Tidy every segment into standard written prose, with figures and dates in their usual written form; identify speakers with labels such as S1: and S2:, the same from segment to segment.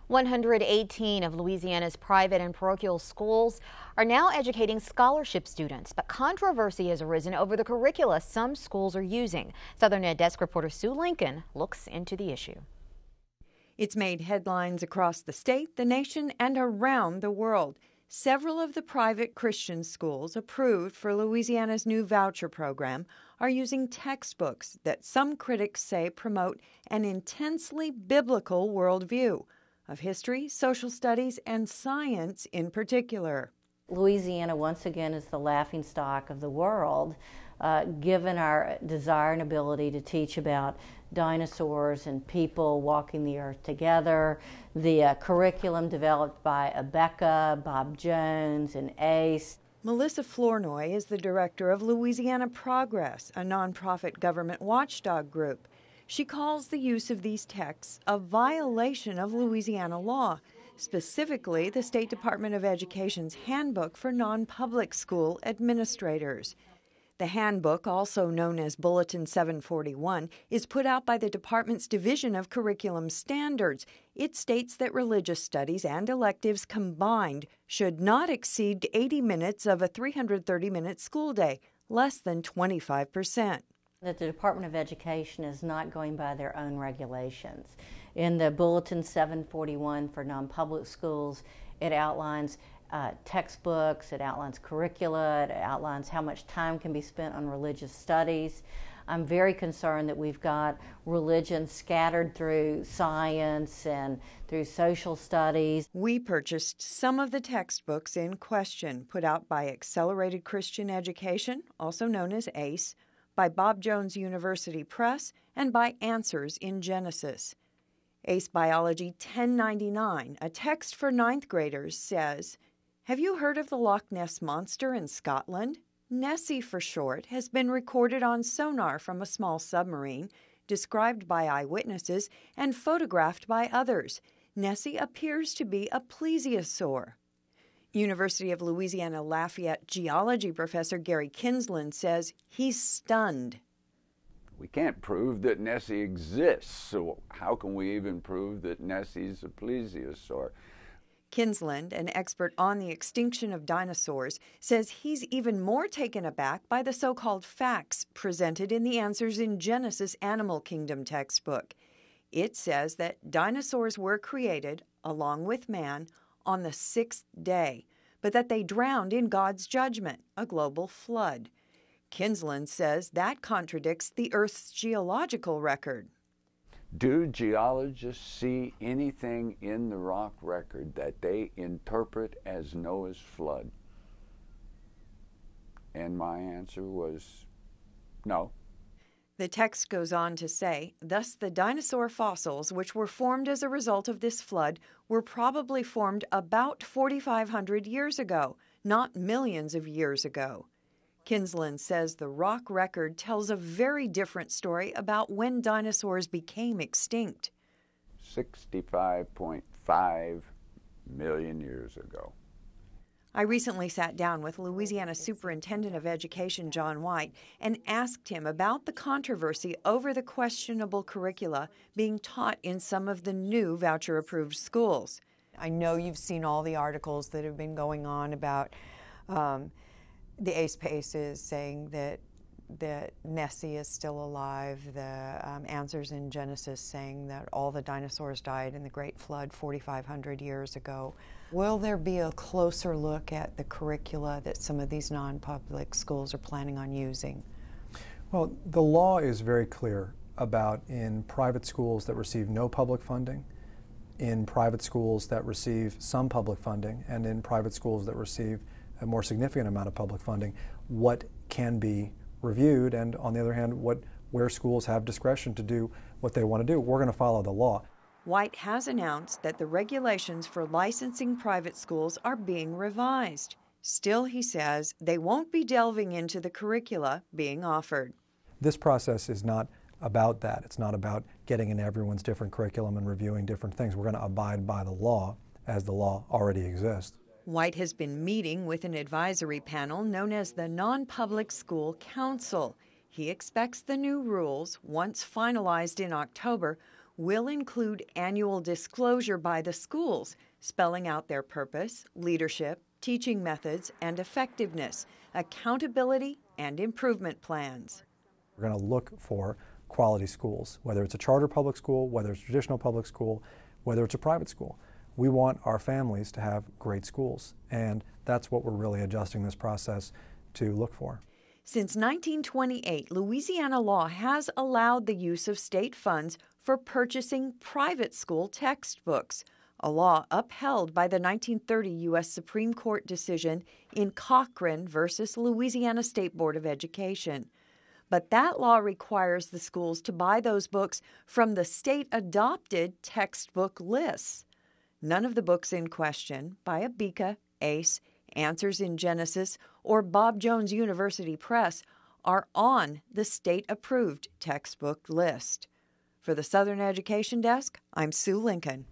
S1: 118 of Louisiana's private and parochial schools are now educating scholarship students, but controversy has arisen over the curricula some schools are using. Southern Ed Desk reporter Sue Lincoln looks into the issue.
S2: It's made headlines across the state, the nation, and around the world. Several of the private Christian schools approved for Louisiana's new voucher program are using textbooks that some critics say promote an intensely biblical worldview of history, social studies, and science in particular.
S3: Louisiana, once again, is the laughingstock of the world, given our desire and ability to teach about dinosaurs and people walking the earth together. The curriculum developed by Abeka, Bob Jones, and ACE.
S2: Melissa Flournoy is the director of Louisiana Progress, a nonprofit government watchdog group. She calls the use of these texts a violation of Louisiana law, specifically the State Department of Education's Handbook for Non-Public School Administrators. The handbook, also known as Bulletin 741, is put out by the department's Division of Curriculum Standards. It states that religious studies and electives combined should not exceed 80 minutes of a 330-minute school day, less than 25%.
S3: That the Department of Education is not going by their own regulations. In the Bulletin 741 for non-public schools, it outlines textbooks, it outlines curricula, it outlines how much time can be spent on religious studies. I'm very concerned that we've got religion scattered through science and through social studies.
S2: We purchased some of the textbooks in question, put out by Accelerated Christian Education, also known as ACE, by Bob Jones University Press, and by Answers in Genesis. ACE Biology 1099, a text for ninth graders, says, "Have you heard of the Loch Ness Monster in Scotland? Nessie for short, has been recorded on sonar from a small submarine, described by eyewitnesses and photographed by others. Nessie appears to be a plesiosaur." University of Louisiana Lafayette geology professor Gary Kinsland says he's stunned.
S4: We can't prove that Nessie exists, so how can we even prove that Nessie's a plesiosaur?
S2: Kinsland, an expert on the extinction of dinosaurs, says he's even more taken aback by the so-called facts presented in the Answers in Genesis Animal Kingdom textbook. It says that dinosaurs were created, along with man, on the sixth day, but that they drowned in God's judgment, a global flood. Kinsland says that contradicts the Earth's geological record.
S4: Do geologists see anything in the rock record that they interpret as Noah's flood? And my answer was no.
S2: The text goes on to say, thus the dinosaur fossils, which were formed as a result of this flood, were probably formed about 4,500 years ago, not millions of years ago. Kinsland says the rock record tells a very different story about when dinosaurs became extinct.
S4: 65.5 million years ago.
S2: I recently sat down with Louisiana Superintendent of Education John White and asked him about the controversy over the questionable curricula being taught in some of the new voucher-approved schools. I know you've seen all the articles that have been going on about the ACE PACEs saying that Nessie is still alive, the Answers in Genesis saying that all the dinosaurs died in the Great Flood 4,500 years ago. Will there be a closer look at the curricula that some of these non-public schools are planning on using?
S5: Well, the law is very clear about in private schools that receive no public funding, in private schools that receive some public funding, and in private schools that receive a more significant amount of public funding, what can be reviewed, and on the other hand, where schools have discretion to do what they want to do. We're going to follow the law.
S2: White has announced that the regulations for licensing private schools are being revised. Still, he says, they won't be delving into the curricula being offered.
S5: This process is not about that. It's not about getting in everyone's different curriculum and reviewing different things. We're going to abide by the law as the law already exists.
S2: White has been meeting with an advisory panel known as the Non-Public School Council. He expects the new rules, once finalized in October, will include annual disclosure by the schools, spelling out their purpose, leadership, teaching methods, and effectiveness, accountability, and improvement plans.
S5: We're going to look for quality schools, whether it's a charter public school, whether it's a traditional public school, whether it's a private school. We want our families to have great schools, and that's what we're really adjusting this process to look for.
S2: Since 1928, Louisiana law has allowed the use of state funds for purchasing private school textbooks, a law upheld by the 1930 U.S. Supreme Court decision in Cochran versus Louisiana State Board of Education. But that law requires the schools to buy those books from the state-adopted textbook lists. None of the books in question, by Abeka, ACE, Answers in Genesis, or Bob Jones University Press, are on the state-approved textbook list. For the Southern Education Desk, I'm Sue Lincoln.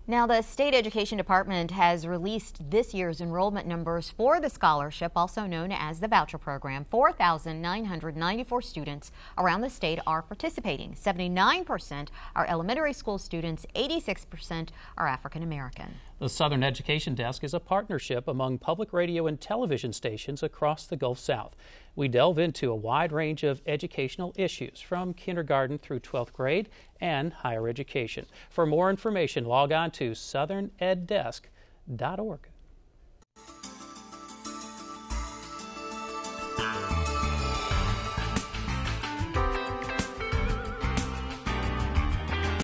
S1: Now, the State Education Department has released this year's enrollment numbers for the scholarship, also known as the voucher program. 4,994 students around the state are participating. 79% are elementary school students, 86% are African American.
S6: The Southern Education Desk is a partnership among public radio and television stations across the Gulf South. We delve into a wide range of educational issues from kindergarten through 12th grade and higher education. For more information, log on to southerneddesk.org.